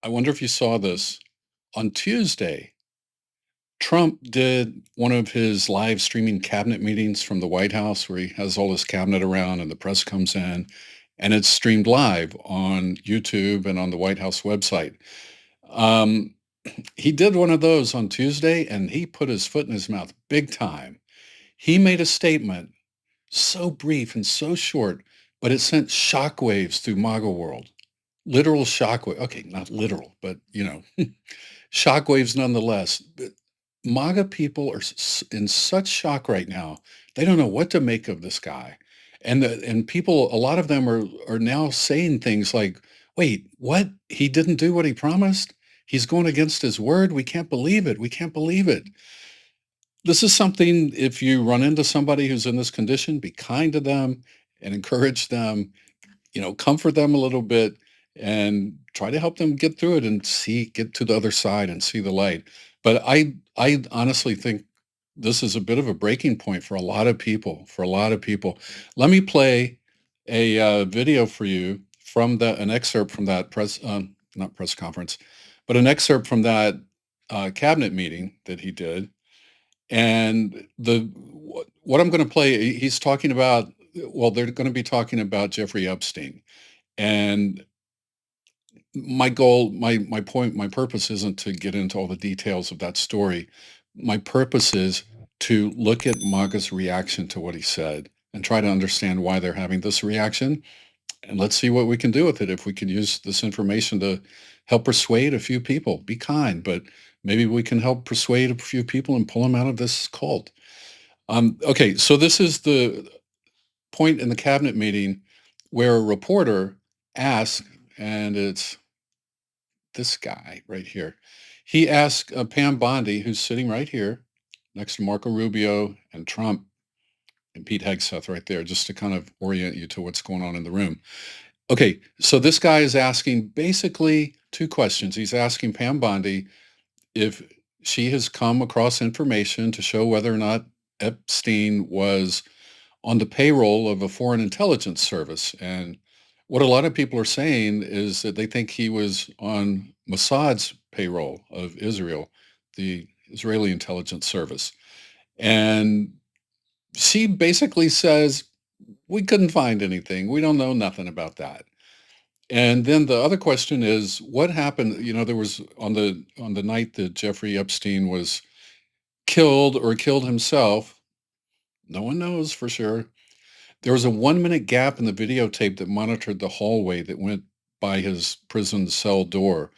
I wonder if you saw this. On Tuesday, Trump did one of his live streaming cabinet meetings from the White House where he has all his cabinet around and the press comes in, and it's streamed live on YouTube and on the White House website. Um, he did one of those on Tuesday and he put his foot in his mouth big time. He made a statement so brief and so short, but it sent shockwaves through MAGA world. Literal shockwave. Okay, not literal, but shockwaves nonetheless. But MAGA people are in such shock right now. They don't know what to make of this guy. And people, a lot of them are now saying things like, "Wait, what? He didn't do what he promised? He's going against his word. We can't believe it. We can't believe it." This is something, if you run into somebody who's in this condition, be kind to them and encourage them, comfort them a little bit and try to help them get through it and get to the other side and see the light. But I honestly think this is a bit of a breaking point for a lot of people, Let me play a video for you from an excerpt from that not press conference, but an excerpt from that cabinet meeting that he did. And what I'm going to play, he's talking about, well, they're going to be talking about Jeffrey Epstein. And my goal, my point, my purpose isn't to get into all the details of that story. My purpose is to look at MAGA's reaction to what he said and try to understand why they're having this reaction. And let's see what we can do with it. If we can use this information to help persuade a few people, be kind, but maybe we can help persuade a few people and pull them out of this cult. Okay, so this is the point in the cabinet meeting where a reporter asked, and it's this guy right here. He asked Pam Bondi, who's sitting right here next to Marco Rubio and Trump and Pete Hegseth right there, just to kind of orient you to what's going on in the room. Okay, so this guy is asking basically two questions. He's asking Pam Bondi if she has come across information to show whether or not Epstein was on the payroll of a foreign intelligence service. And what a lot of people are saying is that they think he was on Mossad's payroll of Israel, the Israeli intelligence service. And she basically says, we couldn't find anything. We don't know nothing about that. And then the other question is, what happened? There was on the night that Jeffrey Epstein was killed or killed himself. No one knows for sure. There was a 1-minute gap in the videotape that monitored the hallway that went by his prison cell door.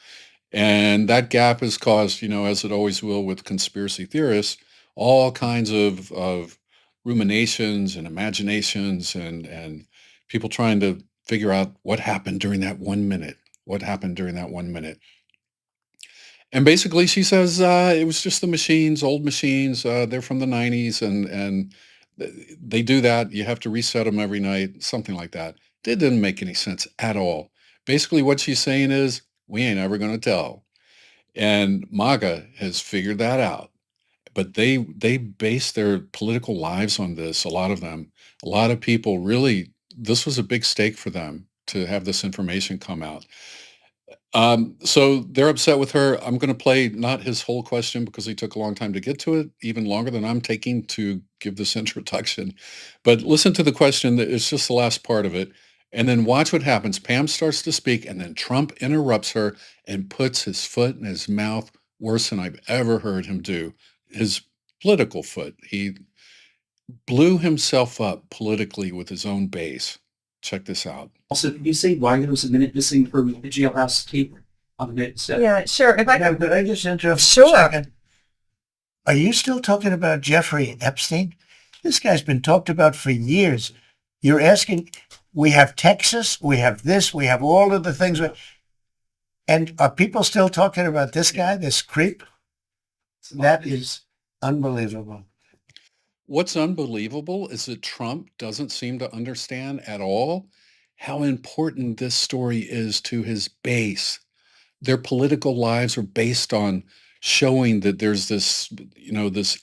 And that gap has caused, as it always will with conspiracy theorists, all kinds of ruminations and imaginations and people trying to figure out what happened during that 1 minute. What happened during that 1 minute? And basically, she says it was just the machines, old machines. They're from the '90s, and they do that. You have to reset them every night, something like that. It didn't make any sense at all. Basically, what she's saying is, we ain't ever going to tell. And MAGA has figured that out. But they base their political lives on this. A lot of them, a lot of people really. This was a big stake for them to have this information come out. So they're upset with her. I'm going to play not his whole question because he took a long time to get to it, even longer than I'm taking to give this introduction. But listen to the question. It's just the last part of it. And then watch what happens. Pam starts to speak, and then Trump interrupts her and puts his foot in his mouth worse than I've ever heard him do. His political foot. He blew himself up politically with his own base. Check this out. Also, can you say why there was a minute missing from the jailhouse tape on the minute set? Yeah, sure. If I Now, could I just interrupt for Sure. a second? Are you still talking about Jeffrey Epstein? This guy's been talked about for years. You're asking, we have Texas, we have this, we have all of the things. And are people still talking about this guy, this creep? That is unbelievable. What's unbelievable is that Trump doesn't seem to understand at all how important this story is to his base. Their political lives are based on showing that there's this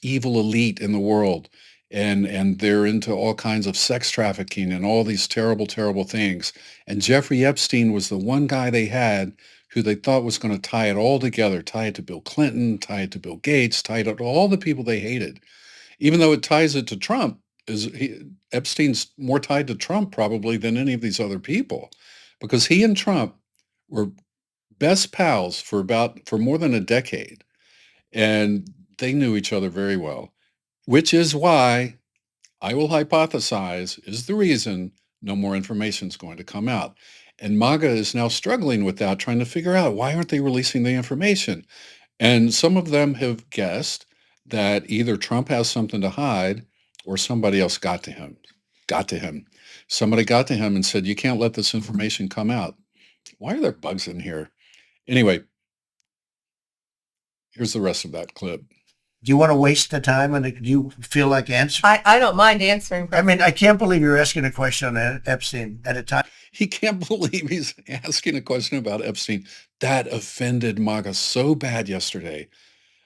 evil elite in the world, and they're into all kinds of sex trafficking and all these terrible, terrible things. And Jeffrey Epstein was the one guy they had who they thought was going to tie it all together, tie it to Bill Clinton, tie it to Bill Gates, tie it to all the people they hated, even though it ties it to Trump. Epstein's more tied to Trump probably than any of these other people, because he and Trump were best pals for more than a decade, and they knew each other very well, which is why I will hypothesize is the reason no more information is going to come out. And MAGA is now struggling with that, trying to figure out why aren't they releasing the information? And some of them have guessed that either Trump has something to hide or somebody else got to him. Somebody got to him and said, you can't let this information come out. Why are there bugs in here? Anyway, here's the rest of that clip. Do you want to waste the time, and do you feel like answering? I don't mind answering. I mean, I can't believe you're asking a question on Epstein at a time. He can't believe he's asking a question about Epstein. That offended MAGA so bad yesterday,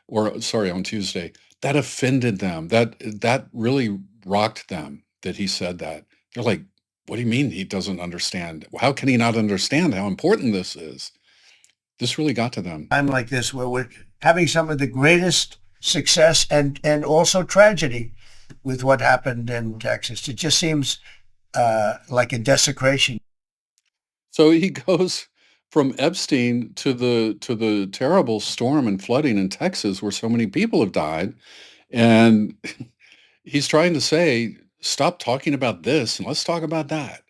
or sorry, on Tuesday. That offended them. That really rocked them that he said that. They're like, what do you mean he doesn't understand? How can he not understand how important this is? This really got to them. Time like this, where we're having some of the greatest success and also tragedy with what happened in Texas. It just seems like a desecration. So he goes from Epstein to the terrible storm and flooding in Texas where so many people have died. And he's trying to say, stop talking about this and let's talk about that.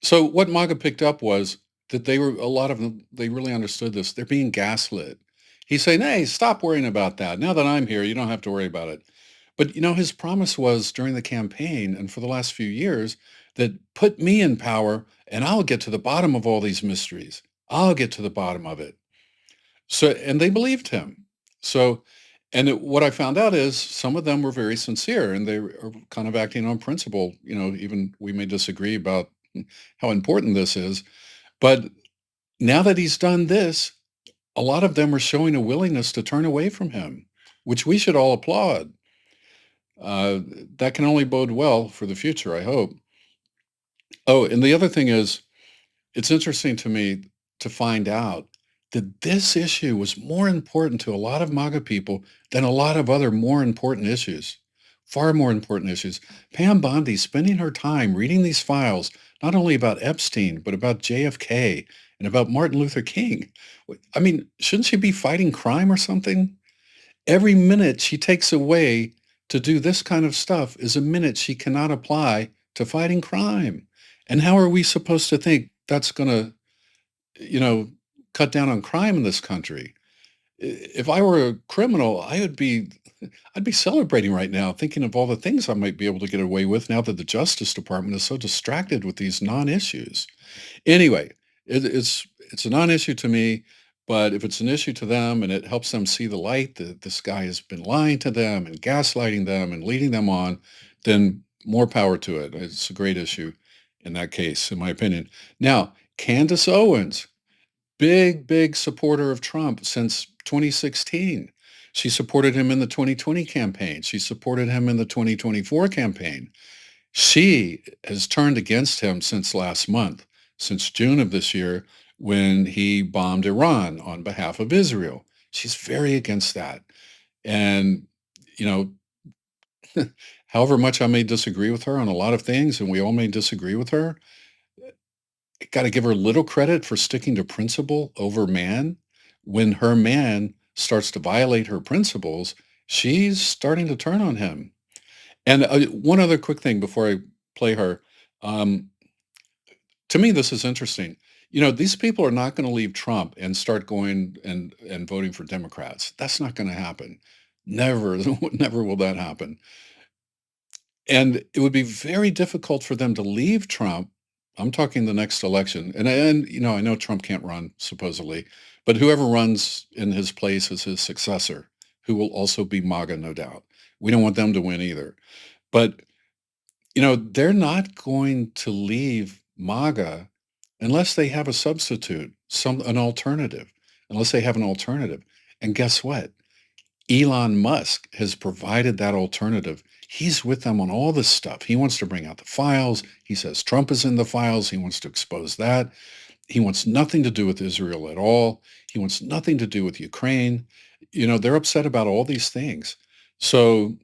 So what MAGA picked up was that a lot of them, they really understood this. They're being gaslit. He's saying, hey, stop worrying about that. Now that I'm here, you don't have to worry about it. But, his promise was during the campaign and for the last few years that put me in power and I'll get to the bottom of all these mysteries. I'll get to the bottom of it. So, and they believed him. So, what I found out is some of them were very sincere and they are kind of acting on principle. Even we may disagree about how important this is. But now that he's done this, a lot of them are showing a willingness to turn away from him, which we should all applaud. That can only bode well for the future, I hope. Oh, and the other thing is, it's interesting to me to find out that this issue was more important to a lot of MAGA people than a lot of other more important issues, far more important issues. Pam Bondi spending her time reading these files, not only about Epstein, but about JFK and about Martin Luther King. I mean, shouldn't she be fighting crime or something? Every minute she takes away to do this kind of stuff is a minute she cannot apply to fighting crime. And how are we supposed to think that's going to, cut down on crime in this country? If I were a criminal, I'd be celebrating right now, thinking of all the things I might be able to get away with now that the Justice Department is so distracted with these non-issues. Anyway, it's a non-issue to me, but if it's an issue to them and it helps them see the light that this guy has been lying to them and gaslighting them and leading them on, then more power to it. It's a great issue in that case, in my opinion. Now, Candace Owens, big supporter of Trump since 2016. She supported him in the 2020 campaign. She supported him in the 2024 campaign. She has turned against him since last month, since June of this year, when he bombed Iran on behalf of Israel. She's very against that. And, however much I may disagree with her on a lot of things, and we all may disagree with her, got to give her little credit for sticking to principle over man. When her man starts to violate her principles, she's starting to turn on him. And one other quick thing before I play her. To me, this is interesting. These people are not going to leave Trump and start going and voting for Democrats. That's not going to happen. Never, never will that happen. And it would be very difficult for them to leave Trump. I'm talking the next election. And I know Trump can't run, supposedly, but whoever runs in his place is his successor, who will also be MAGA, no doubt. We don't want them to win either. But, they're not going to leave MAGA unless they have a substitute, an alternative, unless they have an alternative. And guess what? Elon Musk has provided that alternative. He's with them on all this stuff. He wants to bring out the files. He says Trump is in the files. He wants to expose that. He wants nothing to do with Israel at all. He wants nothing to do with Ukraine. They're upset about all these things. So,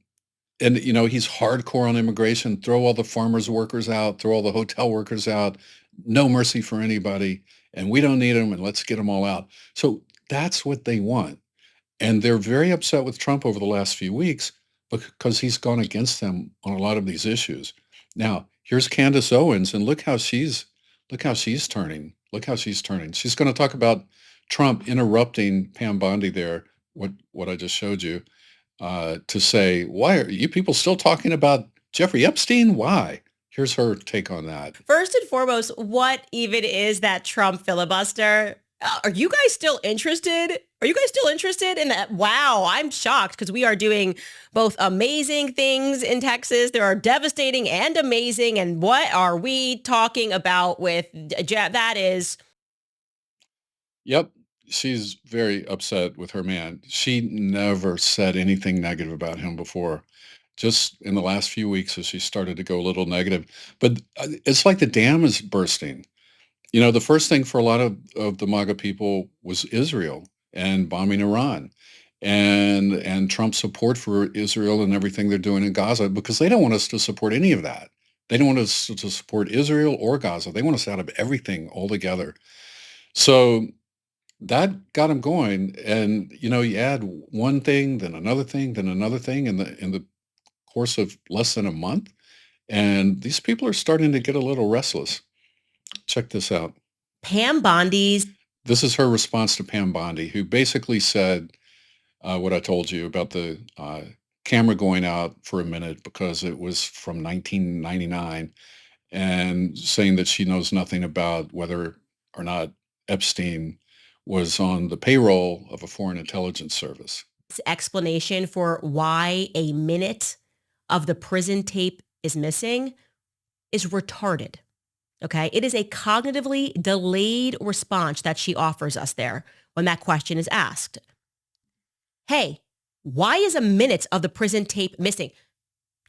and he's hardcore on immigration. Throw all the farmers workers out, throw all the hotel workers out, no mercy for anybody, and we don't need them, and let's get them all out. So that's what they want. And they're very upset with Trump over the last few weeks because he's gone against them on a lot of these issues. Now, here's Candace Owens, and look how she's turning. Look how she's turning. She's going to talk about Trump interrupting Pam Bondi there, what I just showed you, to say, why are you people still talking about Jeffrey Epstein? Why? Here's her take on that. First and foremost, what even is that Trump filibuster? Are you guys still interested? Are you guys still interested in that? Wow, I'm shocked because we are doing both amazing things in Texas. There are devastating and amazing. And what are we talking about with that is? Yep. She's very upset with her man. She never said anything negative about him before. Just in the last few weeks as she started to go a little negative. But it's like the dam is bursting. The first thing for a lot of the MAGA people was Israel and bombing Iran and Trump's support for Israel and everything they're doing in Gaza, because they don't want us to support any of that. They don't want us to support Israel or Gaza. They want us out of everything altogether. So that got them going. And, you add one thing, then another thing, then another thing in the course of less than a month. And these people are starting to get a little restless. Check this out. Pam Bondi's. This is her response to Pam Bondi, who basically said what I told you about the camera going out for a minute because it was from 1999, and saying that she knows nothing about whether or not Epstein was on the payroll of a foreign intelligence service. Explanation for why a minute of the prison tape is missing is retarded. Okay, it is a cognitively delayed response that she offers us there when that question is asked. Hey, why is a minute of the prison tape missing?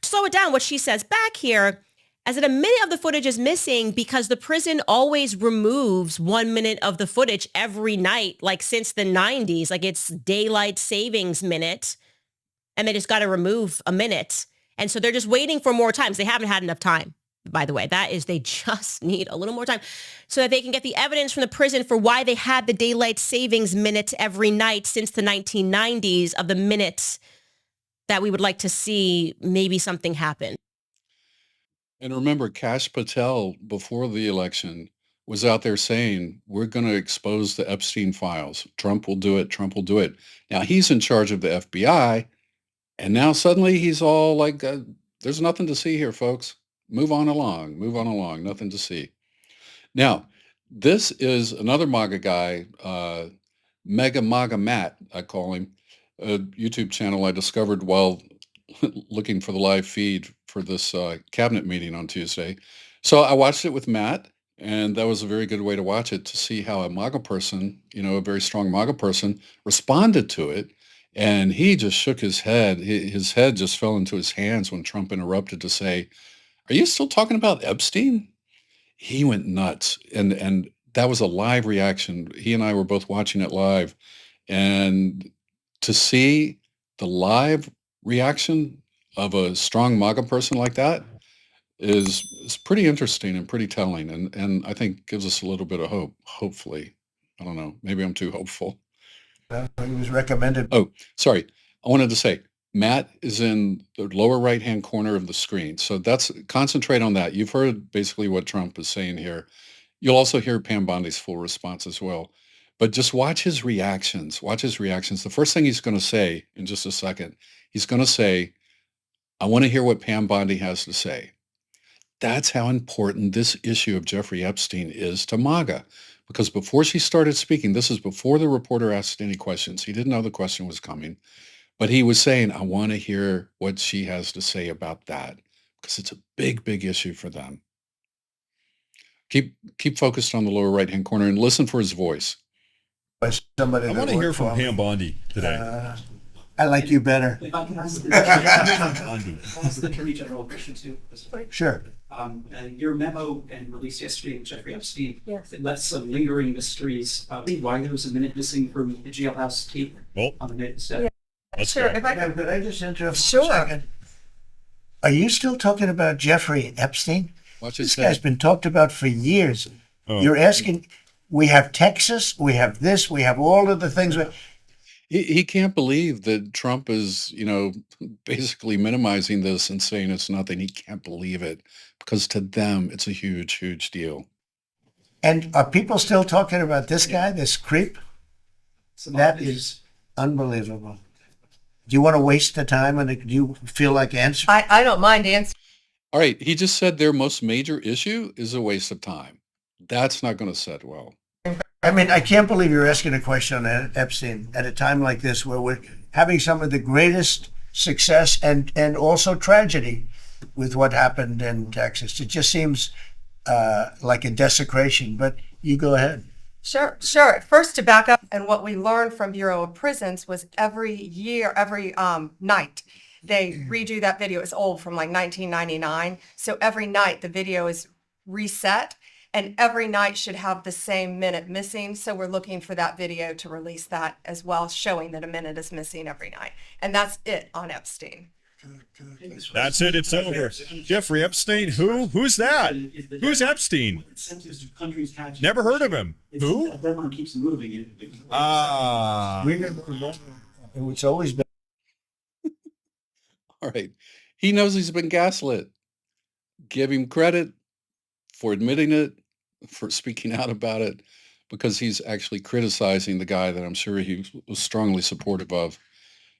Slow it down. What she says back here, as in a minute of the footage is missing because the prison always removes 1 minute of the footage every night, like since the 90s, like it's daylight savings minute, and they just got to remove a minute. And so they're just waiting for more time. They haven't had enough time. By the way, they just need a little more time so that they can get the evidence from the prison for why they had the daylight savings minute every night since the 1990s of the minutes that we would like to see maybe something happen. And remember, Kash Patel, before the election, was out there saying, we're going to expose the Epstein files. Trump will do it. Trump will do it. Now he's in charge of the FBI. And now suddenly he's all like, there's nothing to see here, folks. Move on along, nothing to see. Now, this is another MAGA guy, MAGA Matt, I call him, a YouTube channel I discovered while looking for the live feed for this cabinet meeting on Tuesday. So I watched it with Matt, and that was a very good way to watch it, to see how a MAGA person, a very strong MAGA person, responded to it. And he just shook his head. His head just fell into his hands when Trump interrupted to say, are you still talking about Epstein? He went nuts. And that was a live reaction. He and I were both watching it live. And to see the live reaction of a strong MAGA person like that is pretty interesting and pretty telling. And I think gives us a little bit of hope, hopefully. I don't know. Maybe I'm too hopeful. He was recommended. Oh, sorry. I wanted to say, Matt is in the lower right-hand corner of the screen. So concentrate on that. You've heard basically what Trump is saying here. You'll also hear Pam Bondi's full response as well. But just watch his reactions. The first thing he's going to say in just a second, he's going to say, I want to hear what Pam Bondi has to say. That's how important this issue of Jeffrey Epstein is to MAGA. Because before she started speaking, this is before the reporter asked any questions. He didn't know the question was coming. But he was saying, I want to hear what she has to say about that, because it's a big, big issue for them. Keep focused on the lower right-hand corner and listen for his voice. I want to hear from Pam Bondi today. I like you better. If I can ask the Attorney General a question too. Sure. Your memo and release yesterday with Jeffrey Epstein, Yes. it left some lingering mysteries. Why there was a minute missing from the jailhouse tape on the minute instead. Sure. If I Could I just interrupt for Sure. a second? Are you still talking about Jeffrey Epstein? Watch This his guy's head. been talked about for years. Oh. You're asking, we have Texas, we have this, we have all of the things. He can't believe that Trump is, basically minimizing this and saying it's nothing. He can't believe it because to them, it's a huge, huge deal. And are people still talking about this guy, this creep? That is unbelievable. Do you want to waste the time and do you feel like answering? I don't mind answering. All right. He just said their most major issue is a waste of time. That's not going to set well. I mean, I can't believe you're asking a question on Epstein at a time like this where we're having some of the greatest success and also tragedy with what happened in Texas. It just seems like a desecration, but you go ahead. Sure. First, to back up, and what we learned from Bureau of Prisons was every year, every night, they redo that video. It's old, from like 1999. So every night the video is reset, and every night should have the same minute missing. So we're looking for that video to release that as well, showing that a minute is missing every night. And that's it on Epstein. That's it. It's over. Jeffrey Epstein. Who? Who's that? Who's Epstein? Never heard of him. Who? Deadline keeps moving. Ah. It's always been. All right. He knows he's been gaslit. Give him credit for admitting it, for speaking out about it, because he's actually criticizing the guy that I'm sure he was strongly supportive of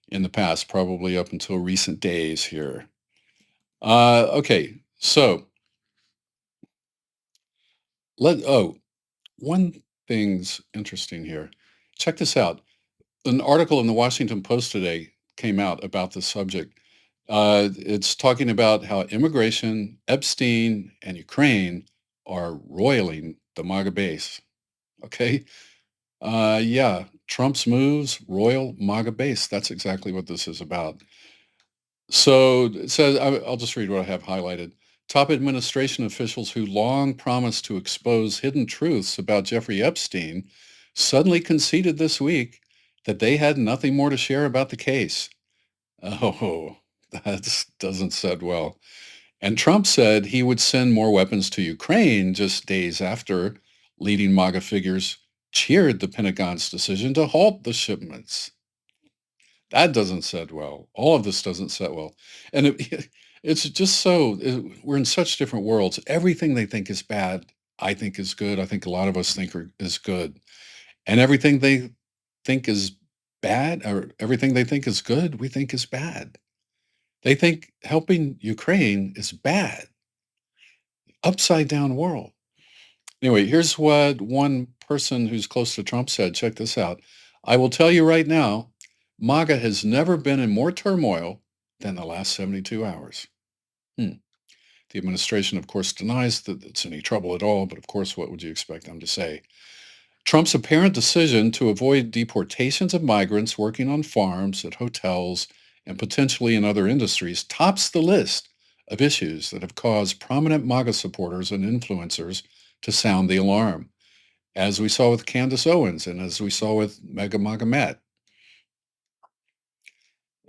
in the past, probably up until recent days here. Okay, so one thing's interesting here. Check this out. An article in the Washington Post today came out about this subject. It's talking about how immigration, Epstein, and Ukraine are roiling the MAGA base. Okay? Yeah, Trump's moves, royal MAGA base. That's exactly what this is about. So it says, I'll just read what I have highlighted. Top administration officials who long promised to expose hidden truths about Jeffrey Epstein suddenly conceded this week that they had nothing more to share about the case. Oh, that doesn't set well. And Trump said he would send more weapons to Ukraine just days after leading MAGA figures cheered the Pentagon's decision to halt the shipments. That doesn't set well. All of this doesn't set well. And it's just so, we're in such different worlds. Everything they think is bad, I think is good. I think a lot of us think is good. And everything they think is bad, or everything they think is good, we think is bad. They think helping Ukraine is bad. Upside down world. Anyway, here's what one person who's close to Trump said. Check this out. I will tell you right now, MAGA has never been in more turmoil than the last 72 hours. The administration, of course, denies that it's any trouble at all, but of course, what would you expect them to say? Trump's apparent decision to avoid deportations of migrants working on farms, at hotels, and potentially in other industries tops the list of issues that have caused prominent MAGA supporters and influencers to sound the alarm, as we saw with Candace Owens and as we saw with MAGA Matt.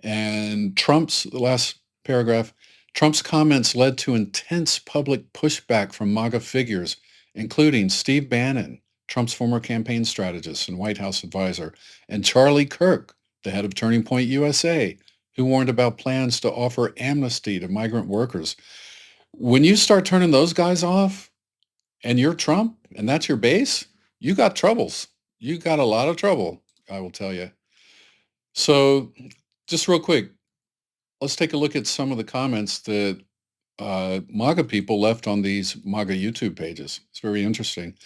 And the last paragraph, Trump's comments led to intense public pushback from MAGA figures, including Steve Bannon, Trump's former campaign strategist and White House advisor, and Charlie Kirk, the head of Turning Point USA, who warned about plans to offer amnesty to migrant workers. When you start turning those guys off and you're Trump and that's your base, you got troubles. You got a lot of trouble, I will tell you. So just real quick, let's take a look at some of the comments that MAGA people left on these MAGA YouTube pages. It's very interesting.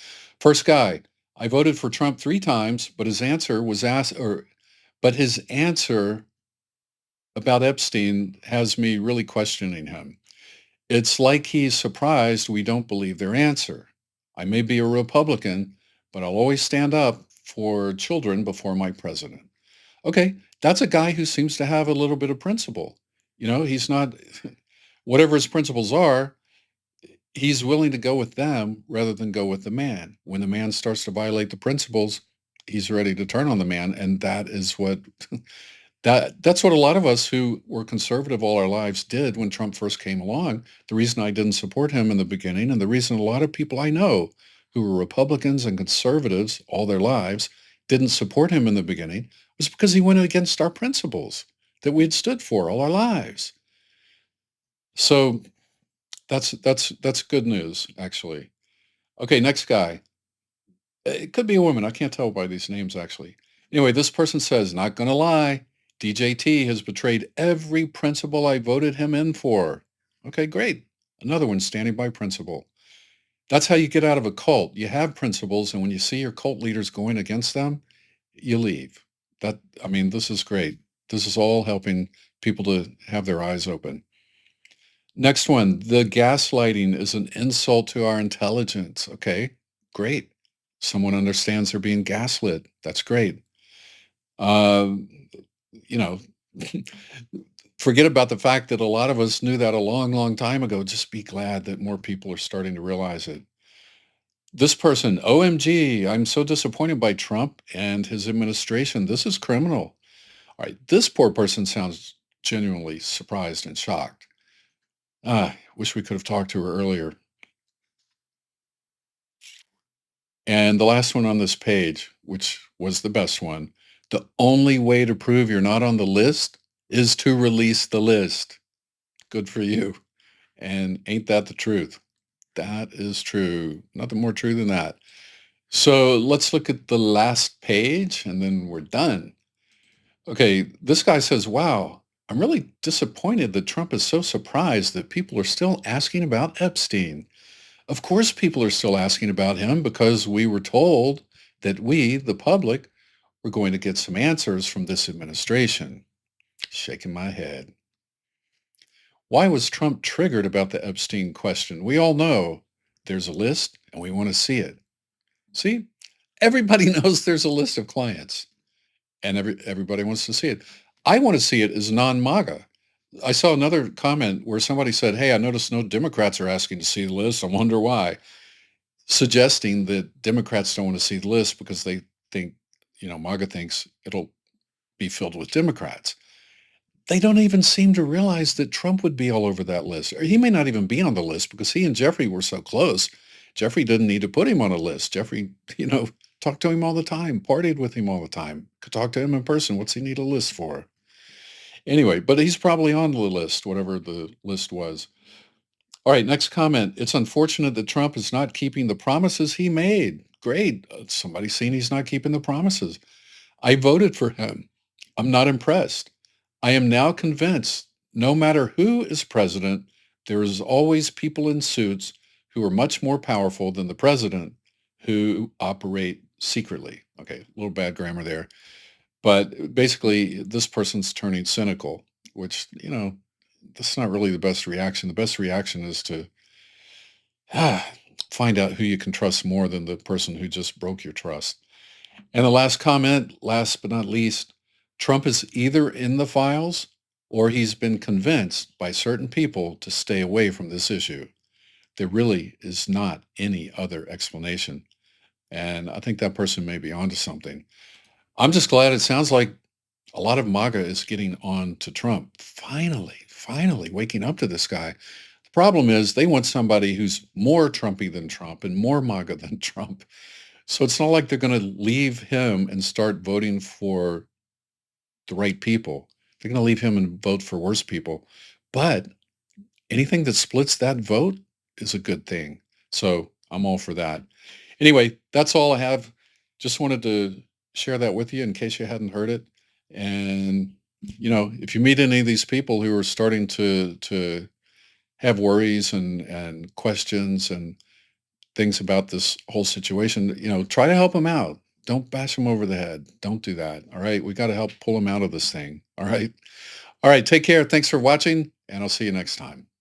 First guy, I voted for Trump 3 times, but his answer about Epstein has me really questioning him. It's like he's surprised we don't believe their answer. I may be a Republican, but I'll always stand up for children before my president. Okay, that's a guy who seems to have a little bit of principle. He's not, whatever his principles are, he's willing to go with them rather than go with the man. When the man starts to violate the principles, he's ready to turn on the man. And that is what that's what a lot of us who were conservative all our lives did when Trump first came along. The reason I didn't support him in the beginning, and the reason a lot of people I know who were Republicans and conservatives all their lives didn't support him in the beginning, was because he went against our principles that we had stood for all our lives. So that's good news, actually. Okay, next guy. It could be a woman. I can't tell by these names, actually. Anyway, this person says, not going to lie, DJT has betrayed every principle I voted him in for. Okay, great. Another one standing by principle. That's how you get out of a cult. You have principles, and when you see your cult leaders going against them, you leave. This is great. This is all helping people to have their eyes open. Next one, the gaslighting is an insult to our intelligence. Okay, great. Someone understands they're being gaslit. That's great. Um, you know, Forget about the fact that a lot of us knew that a long, long time ago. Just be glad that more people are starting to realize it. This person, OMG, I'm so disappointed by Trump and his administration. This is criminal. All right, this poor person sounds genuinely surprised and shocked. Wish we could have talked to her earlier. And the last one on this page, which was the best one, the only way to prove you're not on the list is to release the list. Good for you. And ain't that the truth? That is true. Nothing more true than that. So let's look at the last page and then we're done. Okay, this guy says, wow, I'm really disappointed that Trump is so surprised that people are still asking about Epstein. Of course, people are still asking about him because we were told that we, the public, were going to get some answers from this administration. Shaking my head. Why was Trump triggered about the Epstein question? We all know there's a list and we want to see it. See, everybody knows there's a list of clients and everybody wants to see it. I want to see it as non-MAGA. I saw another comment where somebody said, hey, I noticed no Democrats are asking to see the list. I wonder why. Suggesting that Democrats don't want to see the list because they think, MAGA thinks it'll be filled with Democrats. They don't even seem to realize that Trump would be all over that list. Or he may not even be on the list because he and Jeffrey were so close. Jeffrey didn't need to put him on a list. Jeffrey, talked to him all the time, partied with him all the time, could talk to him in person. What's he need a list for? Anyway, but he's probably on the list, whatever the list was. All right, next comment. It's unfortunate that Trump is not keeping the promises he made. Great. Somebody's seen he's not keeping the promises. I voted for him. I'm not impressed. I am now convinced no matter who is president, there is always people in suits who are much more powerful than the president who operate secretly. Okay, a little bad grammar there. But basically, this person's turning cynical, which, that's not really the best reaction. The best reaction is to find out who you can trust more than the person who just broke your trust. And the last comment, last but not least, Trump is either in the files or he's been convinced by certain people to stay away from this issue. There really is not any other explanation. And I think that person may be onto something. I'm just glad it sounds like a lot of MAGA is getting on to Trump. Finally waking up to this guy. The problem is they want somebody who's more Trumpy than Trump and more MAGA than Trump. So it's not like they're going to leave him and start voting for the right people. They're going to leave him and vote for worse people. But anything that splits that vote is a good thing. So I'm all for that. Anyway, that's all I have. Just wanted to share that with you in case you hadn't heard it. And, if you meet any of these people who are starting to have worries and questions and things about this whole situation, try to help them out. Don't bash them over the head. Don't do that. All right. We got to help pull them out of this thing. All right. All right. Take care. Thanks for watching, and I'll see you next time.